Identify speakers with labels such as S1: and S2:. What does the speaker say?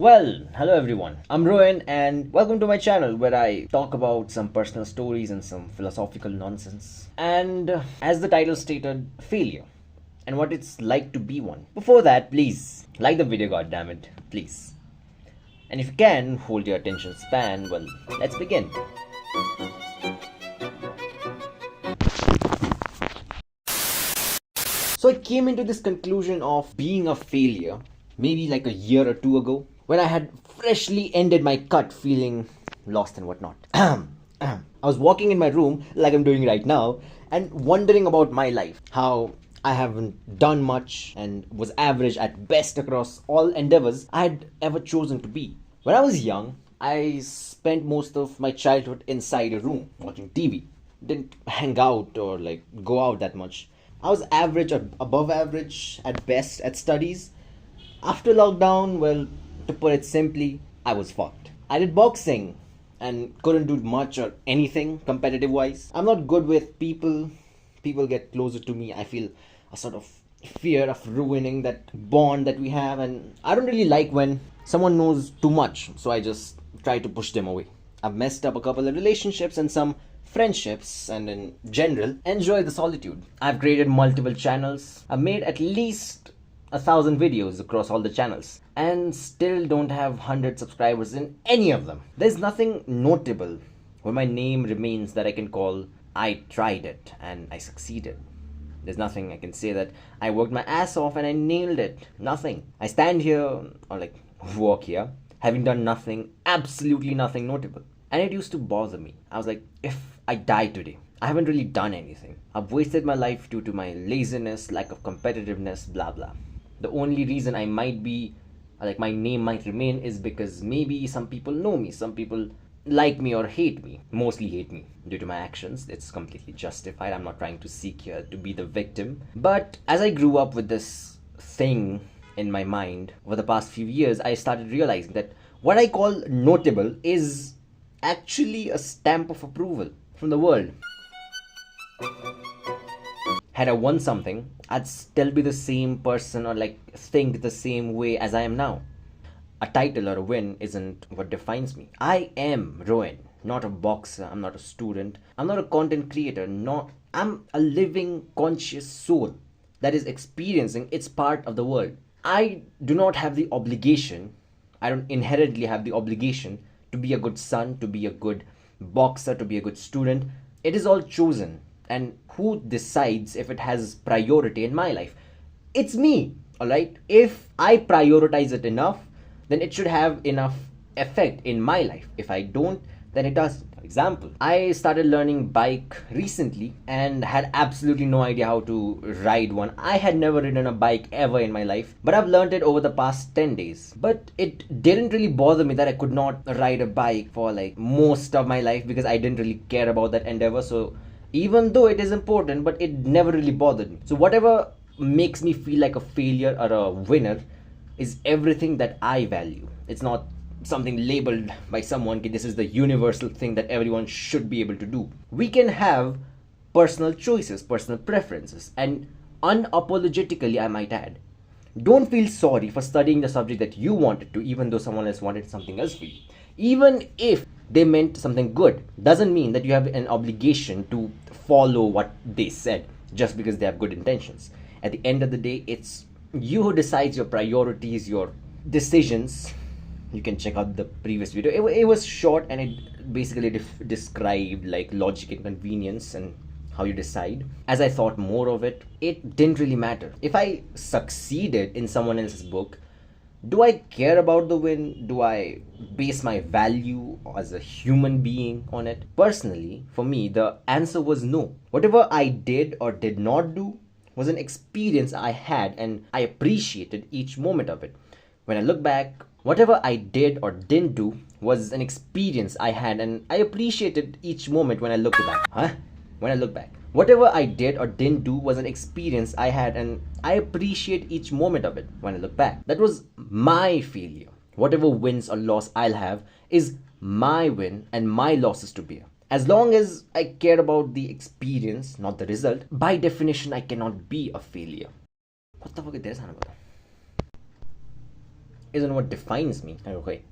S1: Well, hello everyone. I'm Rohan and welcome to my channel where I talk about some personal stories and some philosophical nonsense. And as the title stated, failure and what it's like to be one. Before that, please like the video, goddammit, please. And if you can, hold your attention span, well, let's begin. So I came into this conclusion of being a failure maybe like a year or two ago when I had freshly ended my cut feeling lost and whatnot. I was walking in my room like I'm doing right now and wondering about my life, how I haven't done much and was average at best across all endeavors I had ever chosen to be. When I was young, I spent most of my childhood inside a room watching TV. Didn't hang out or like go out that much. I was average or above average at best at studies. After lockdown, well, to put it simply, I was fucked. I did boxing and couldn't do much or anything competitive wise. I'm not good with people. People get closer to me. I feel a sort of fear of ruining that bond that we have, and I don't really like when someone knows too much, so I just try to push them away. I've messed up a couple of relationships and some friendships, and in general enjoy the solitude. I've created multiple channels. I've made at least 1,000 videos across all the channels and still don't have 100 subscribers in any of them. There's nothing notable where my name remains that I can call I tried it and I succeeded. There's nothing I can say that I worked my ass off and I nailed it. Nothing. I stand here or like walk here having done nothing, absolutely nothing notable. And it used to bother me. I was like, if I die today, I haven't really done anything. I've wasted my life due to my laziness, lack of competitiveness, blah blah. The only reason I might be, like my name might remain, is because maybe some people know me, some people like me or hate me, mostly hate me due to my actions. It's completely justified. I'm not trying to seek here to be the victim. But as I grew up with this thing in my mind over the past few years, I started realizing that what I call notable is actually a stamp of approval from the world. Had I won something, I'd still be the same person or like think the same way as I am now. A title or a win isn't what defines me. I am Rohan, not a boxer. I'm not a student. I'm not a content creator. I'm a living conscious soul that is experiencing its part of the world. I do not have the obligation, I don't inherently have the obligation to be a good son, to be a good boxer, to be a good student. It is all chosen. And who decides if it has priority in my life? It's me, alright? If I prioritize it enough, then it should have enough effect in my life. If I don't, then it doesn't. For example, I started learning bike recently and had absolutely no idea how to ride one. I had never ridden a bike ever in my life, but I've learned it over the past 10 days. But it didn't really bother me that I could not ride a bike for like most of my life because I didn't really care about that endeavor. So even though it is important, but it never really bothered me. So whatever makes me feel like a failure or a winner is everything that I value. It's not something labeled by someone. This is the universal thing that everyone should be able to do. We can have personal choices, personal preferences, and unapologetically, I might add, don't feel sorry for studying the subject that you wanted to, even though someone else wanted something else for you. Even if they meant something good, doesn't mean that you have an obligation to follow what they said just because they have good intentions. At the end of the day, it's you who decides your priorities, your decisions. You can check out the previous video. It was short and it basically described like logic and convenience and how you decide. As I thought more of it, it didn't really matter. If I succeeded in someone else's book, do I care about the win? Do I base my value as a human being on it? Personally, for me, the answer was no. Whatever I did or did not do was an experience I had, and I appreciated each moment of it. When I look back, whatever I did or didn't do was an experience I had, and I appreciated each moment when I looked back. When I look back. Whatever I did or didn't do was an experience I had, and I appreciate each moment of it when I look back. That was my failure. Whatever wins or loss I'll have is my win and my losses to bear. As long as I care about the experience, not the result, by definition, I cannot be a failure. What the fuck is this? isn't what defines me. Okay.